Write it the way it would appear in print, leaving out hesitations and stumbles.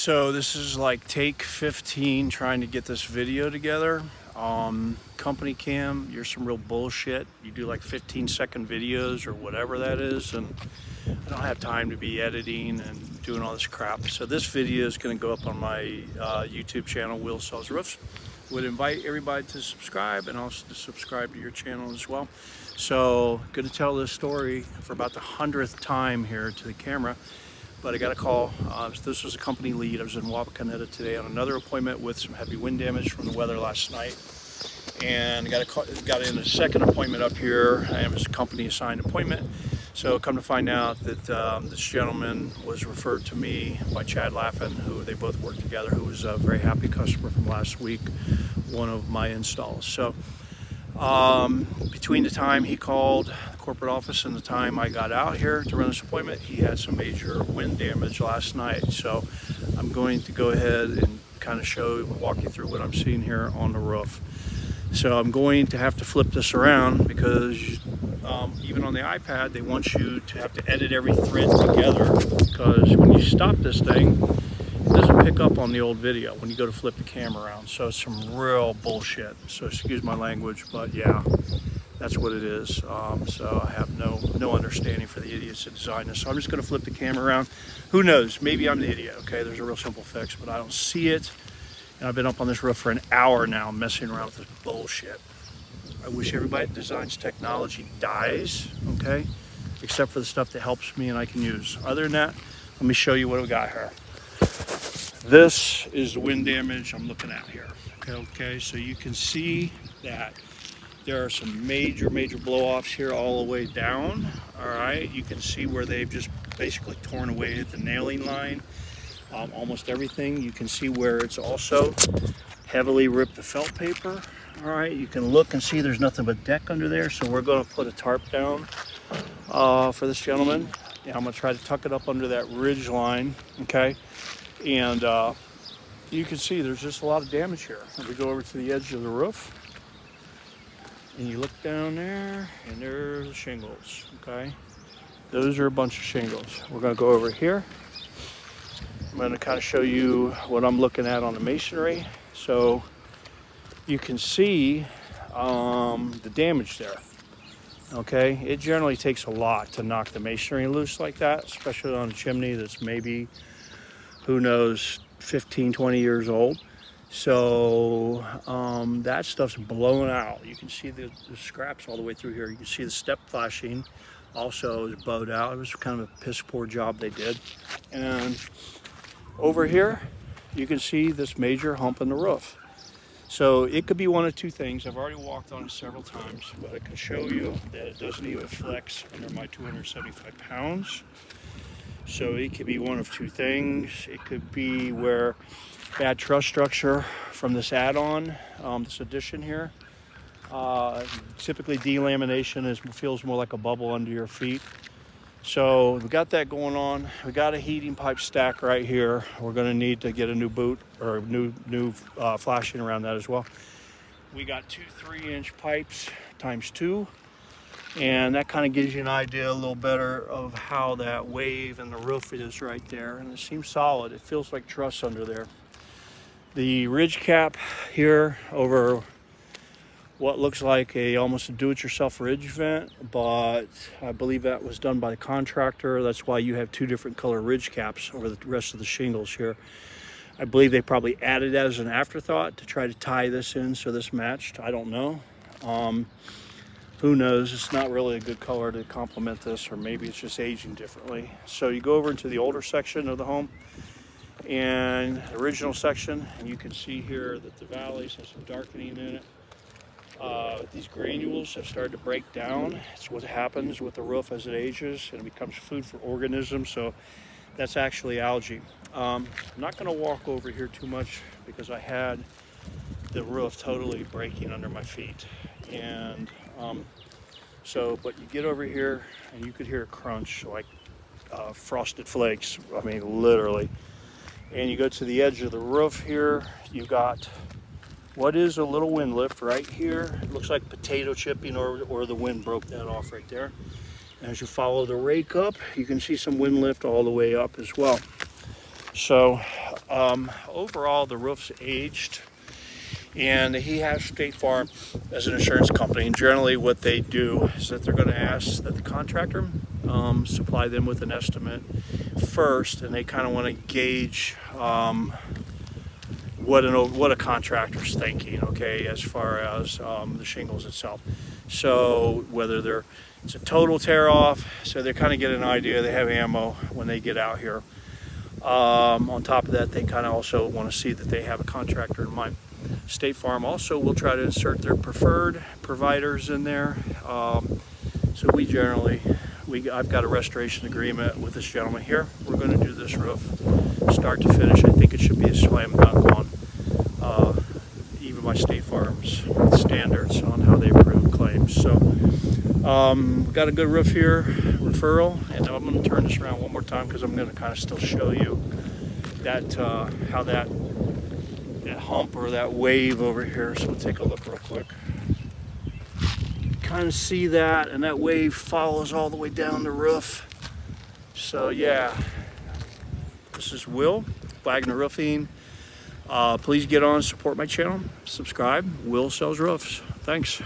So this is like take 15 trying to get this video together. Company cam, you're some real bullshit. You do like 15-second videos or whatever that is, and I don't have time to be editing and doing all this crap. So this video is going to go up on my YouTube channel, Will Sells Roofs. Would invite everybody to subscribe and also to subscribe to your channel as well. So going to tell this story for about the 100th time here to the camera. But I got a call. This was a company lead. I was in Wapakoneta today on another appointment with some heavy wind damage from the weather last night. And got in a second appointment up here, and it was a company assigned appointment. So come to find out that this gentleman was referred to me by Chad Laffin, who they both worked together, who was a very happy customer from last week, one of my installs. So between the time he called the corporate office and the time I got out here to run this appointment, he had some major wind damage last night. So I'm going to go ahead and kind of walk you through what I'm seeing here on the roof. So I'm going to have to flip this around because even on the iPad, they want you to have to edit every thread together, because when you stop this thing, it doesn't pick up on the old video when you go to flip the camera around. So it's some real bullshit. So excuse my language, but yeah, that's what it is. So I have no understanding for the idiots that designed this. So I'm just going to flip the camera around. Who knows? Maybe I'm the idiot. Okay, there's a real simple fix, but I don't see it. And I've been up on this roof for an hour now messing around with this bullshit. I wish everybody that designs technology dies, okay? Except for the stuff that helps me and I can use. Other than that, let me show you what we got here. This is the wind damage I'm looking at here. Okay, so you can see that there are some major blow-offs here all the way down. All right, you can see where they've just basically torn away at the nailing line. Almost everything. You can see where it's also heavily ripped the felt paper. All right, you can look and see there's nothing but deck under there. So we're going to put a tarp down for this gentleman. Yeah, I'm going to try to tuck it up under that ridge line. Okay, and you can see there's just a lot of damage here. If we go over to the edge of the roof, and you look down there, and there's the shingles. Okay, those are a bunch of shingles. We're going to go over here. I'm going to kind of show you what I'm looking at on the masonry. So you can see the damage there. Okay, it generally takes a lot to knock the masonry loose like that, especially on a chimney that's maybe, who knows, 15, 20 years old. So that stuff's blown out. You can see the scraps all the way through here. You can see the step flashing also is bowed out. It was kind of a piss poor job they did. And over here, you can see this major hump in the roof. So it could be one of two things. I've already walked on it several times, but I can show you that it doesn't even flex under my 275 pounds. So it could be one of two things. It could be where bad truss structure from this add-on, this addition here. Typically delamination feels more like a bubble under your feet. So we got that going on. We got a heating pipe stack right here. We're going to need to get a new boot or new flashing around that as well. We got two 3-inch pipes times 2, and that kind of gives you an idea a little better of how that wave in the roof is right there. And it seems solid. It feels like truss under there. The ridge cap here over what looks like almost a do-it-yourself ridge vent, but I believe that was done by the contractor. That's why you have two different color ridge caps over the rest of the shingles here. I believe they probably added that as an afterthought to try to tie this in so this matched. I don't know. Who knows? It's not really a good color to complement this, or maybe it's just aging differently. So you go over into the older section of the home and the original section, and you can see here that the valleys have some darkening in it. These granules have started to break down. It's what happens with the roof as it ages, and it becomes food for organisms. So that's actually algae. I'm not going to walk over here too much because I had the roof totally breaking under my feet. And but you get over here and you could hear a crunch like frosted flakes. I mean, literally. And you go to the edge of the roof here, you've got what is a little wind lift right here. It looks like potato chipping, or the wind broke that off right there. And as you follow the rake up, you can see some wind lift all the way up as well. So Overall, the roof's aged, and he has State Farm as an insurance company. And generally, what they do is that they're going to ask that the contractor supply them with an estimate first, and they kind of want to gauge what a contractor's thinking, okay, as far as the shingles itself. So whether it's a total tear off, so they kind of get an idea, they have ammo when they get out here. On top of that, they kind of also want to see that they have a contractor in mind. State Farm also will try to insert their preferred providers in there. So I've got a restoration agreement with this gentleman here. We're going to do this roof start to finish. I think it should be a slam dunk on even by State Farm's standards on how they approve claims. So we've got a good roof here, referral, and I'm going to turn this around one more time because I'm going to kind of still show you that how that hump or that wave over here. So we'll take a look real quick. Kind of see that, and that wave follows all the way down the roof. So yeah, this is Will, Wagner Roofing. Please get on, support my channel, subscribe. Will Sells Roofs. Thanks.